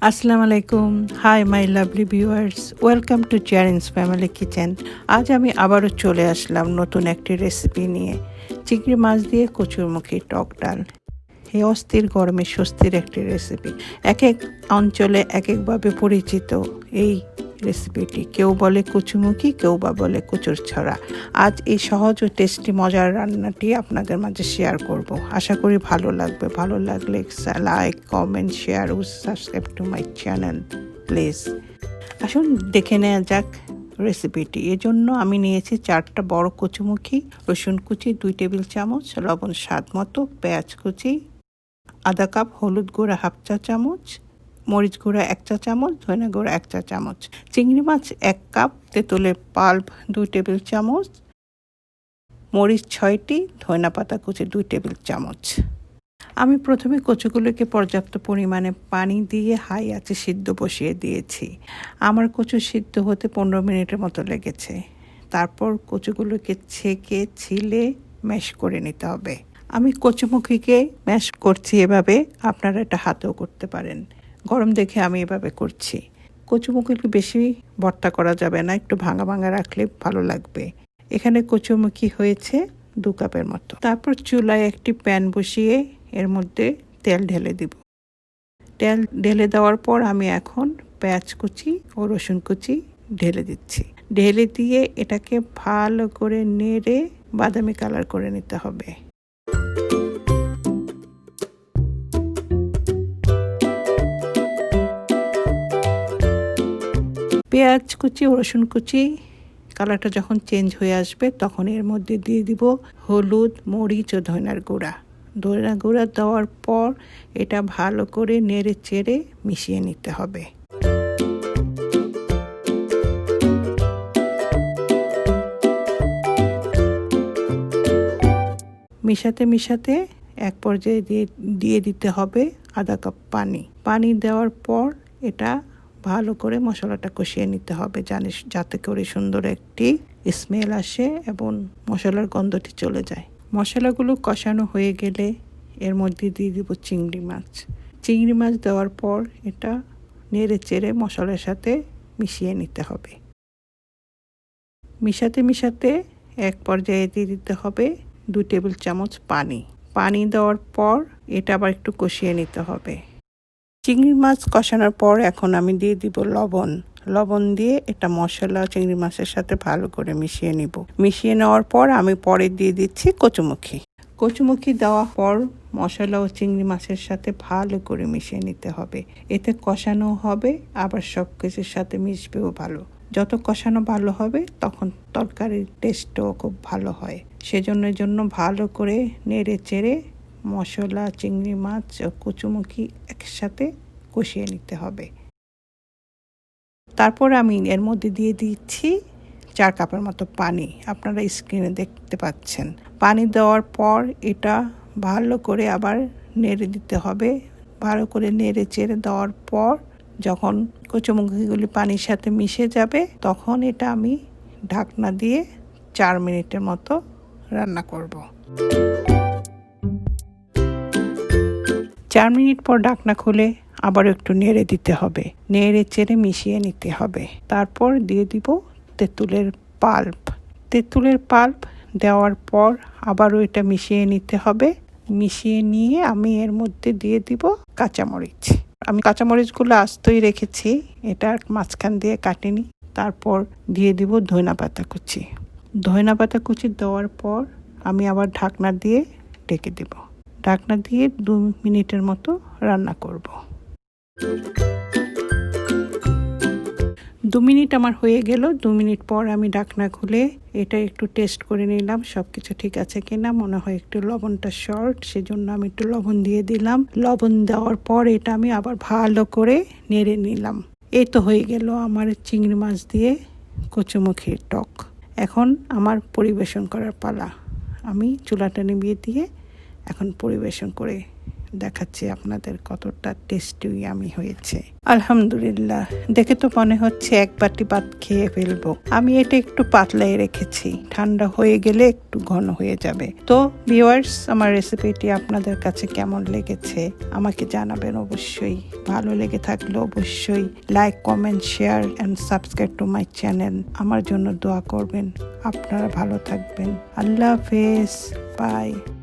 আসসালামু আলাইকুম। Hi my lovely viewers, welcome to Chairin's family kitchen. আজ আমি আবারও চলে আসলাম নতুন একটি রেসিপি নিয়ে। চিংড়ি মাছ দিয়ে কচুরমুখী টক ডাল। এই অস্থির গরমে স্বস্তির একটি রেসিপি। এক এক অঞ্চলে এক একভাবে পরিচিত এই রেসিপিটি। কেউ বলে কচুমুখী, কেউ বা বলে কচুর ছড়া। আজ এই সহজ ও টেস্টি মজার রান্নাটি আপনাদের মাঝে শেয়ার করব। আশা করি ভালো লাগবে। ভালো লাগলে লাইক, কমেন্ট, শেয়ার ও subscribe to my channel please. আসুন দেখে নেওয়া যাক রেসিপিটি। এজন্য আমি নিয়েছি 4টা বড় কচুমুখী, রসুন কুচি 2 টেবিল চামচ, লবণ স্বাদ মতো, পেঁয়াজ কুচি, আধা কাপ, হলুদ গুঁড়া 1/2 চা চামচ, মরিচ গুঁড়া 1 চা চামচ, ধনে গুঁড়া 1 চা চামচ, চিংড়ি মাছ 1 কাপ, তেঁতুলের পাল্প 2 টেবিল চামচ, মরিচ 6টি, ধনে পাতা কুচি 2 টেবিল চামচ। আমি প্রথমে কচুগুলোকে পর্যাপ্ত পরিমাণে পানি দিয়ে হাই আঁচে সিদ্ধ বসিয়ে দিয়েছি। আমার কচু সিদ্ধ হতে 15 মিনিটের মতো লেগেছে। তারপর কচুগুলোকে ছেঁকে ছিলে ম্যাশ করে নিতে হবে। আমি কচুমুখীকে ম্যাশ করছি এভাবে, আপনারা এটা হাতেও করতে পারেন। গরম দেখে আমি এভাবে করছি। কচুমুখীকে বেশি ভর্তা করা যাবে না, একটু ভাঙা ভাঙা রাখলে ভালো লাগবে। এখানে কচুমুখী হয়েছে 2 কাপের মতো। তারপর চুলায় একটি প্যান বসিয়ে এর মধ্যে তেল ঢেলে দিব। তেল ঢেলে দেওয়ার পর আমি এখন পেঁয়াজ কুচি ও রসুন কুচি ঢেলে দিচ্ছি। ঢেলে দিয়ে এটাকে ভালো করে নেড়ে বাদামি কালার করে নিতে হবে। পেঁয়াজ কুচি ও রসুন কুচি কালারটা যখন চেঞ্জ হয়ে আসবে তখন এর মধ্যে দিয়ে দিব হলুদ, মরিচ ও ধনিয়ার গুঁড়া। ধনিয়া গুঁড়া দেওয়ার পর এটা ভালো করে নেড়ে চেড়ে মিশিয়ে নিতে হবে। মিশাতে মিশাতে এক পর্যায়ে দিয়ে দিতে হবে আধা কাপ পানি। পানি দেওয়ার পর এটা ভালো করে মশলাটা কষিয়ে নিতে হবে, যাতে করে সুন্দর একটি স্মেল আসে এবং মশলার গন্ধটি চলে যায়। মশলাগুলো কষানো হয়ে গেলে এর মধ্যে দিয়ে দিব চিংড়ি মাছ। চিংড়ি মাছ দেওয়ার পর এটা নেড়ে চেড়ে মশলার সাথে মিশিয়ে নিতে হবে। মিশাতে মিশাতে এক পর্যায়ে দিয়ে দিতে হবে 2 টেবিল চামচ পানি। পানি দেওয়ার পর এটা আবার একটু কষিয়ে নিতে হবে। চিংড়ি মাছ কষানোর পর এখন আমি দিয়ে দিব লবণ। লবণ দিয়ে এটা মশলা চিংড়ি মাছের সাথে ভালো করে মিশিয়ে নিব। মিশিয়ে নেওয়ার পর আমি পরে দিয়ে দিচ্ছি কচুমুখী। কচুমুখী দেওয়ার পর মশলা ও চিংড়ি মাছের সাথে ভালো করে মিশিয়ে নিতে হবে। এতে কষানো হবে, আবার সব কিছুর সাথে মিশবেও ভালো। যত কষানো ভালো হবে তখন তরকারির টেস্টও খুব ভালো হয়। সেজন্য ভালো করে নেড়ে চেড়ে মশলা, চিংড়ি মাছ ও কচুমুখী একসাথে কষিয়ে নিতে হবে। তারপর আমি এর মধ্যে দিয়ে দিচ্ছি 4 কাপের মতো পানি। আপনারা স্ক্রিনে দেখতে পাচ্ছেন। পানি দেওয়ার পর এটা ভালো করে আবার নেড়ে দিতে হবে। ভালো করে নেড়ে চেড়ে দেওয়ার পর যখন কচুমুখিগুলি পানির সাথে মিশে যাবে তখন এটা আমি ঢাকনা দিয়ে 4 মিনিটের মতো রান্না করব। 4 মিনিট পর ঢাকনা খুলে আবার একটু নেড়ে দিতে হবে। নেড়ে চেড়ে মিশিয়ে নিতে হবে। তারপর দিয়ে দিব তেঁতুলের পাল্প। তেঁতুলের পাল্প দেওয়ার পর আবারও এটা মিশিয়ে নিতে হবে। মিশিয়ে নিয়ে আমি এর মধ্যে দিয়ে দিব কাঁচামরিচ। আমি কাঁচামরিচগুলো আস্তই রেখেছি, এটার মাঝখান দিয়ে কাটিনি। তারপর দিয়ে দিব ধনিয়া পাতা কুচি। ধনিয়া পাতা কুচি দেওয়ার পর আমি আবার ঢাকনা দিয়ে ঢেকে দেব। ঢাকনা দিয়ে 2 মিনিটের মতো রান্না করব। 2 মিনিট আমার হয়ে গেল। 2 মিনিট পর আমি ঢাকনা খুলে এটা একটু টেস্ট করে নিলাম সব কিছু ঠিক আছে কিনা। মনে হয় একটু লবণটা শর্ট, সেজন্য আমি একটু লবণ দিয়ে দিলাম। লবণ দেওয়ার পর এটা আমি আবার ভালো করে নেড়ে নিলাম। এই তো হয়ে গেল আমার চিংড়ি মাছ দিয়ে কচুমুখির টক। এখন আমার পরিবেশন করার পালা। আমি চুলাটা নিভিয়ে দিয়ে এখন পরিবেশন করে দেখাচ্ছি আপনাদের কতটা টেস্টি আমি হয়েছে। আলহামদুলিল্লাহ, দেখে তো মনে হচ্ছে এক বাটি ভাত খেয়ে ফেলবো। আমি এটা একটু পাতলাই রেখেছি, ঠান্ডা হয়ে গেলে একটু ঘন হয়ে যাবে। তো ভিউয়ার্স, আমার রেসিপিটি আপনাদের কাছে কেমন লেগেছে আমাকে জানাবেন অবশ্যই। ভালো লেগে থাকলে অবশ্যই like, comment, share and subscribe to my channel. আমার জন্য দোয়া করবেন। আপনারা ভালো থাকবেন। আল্লাহ হাফেজ, বাই।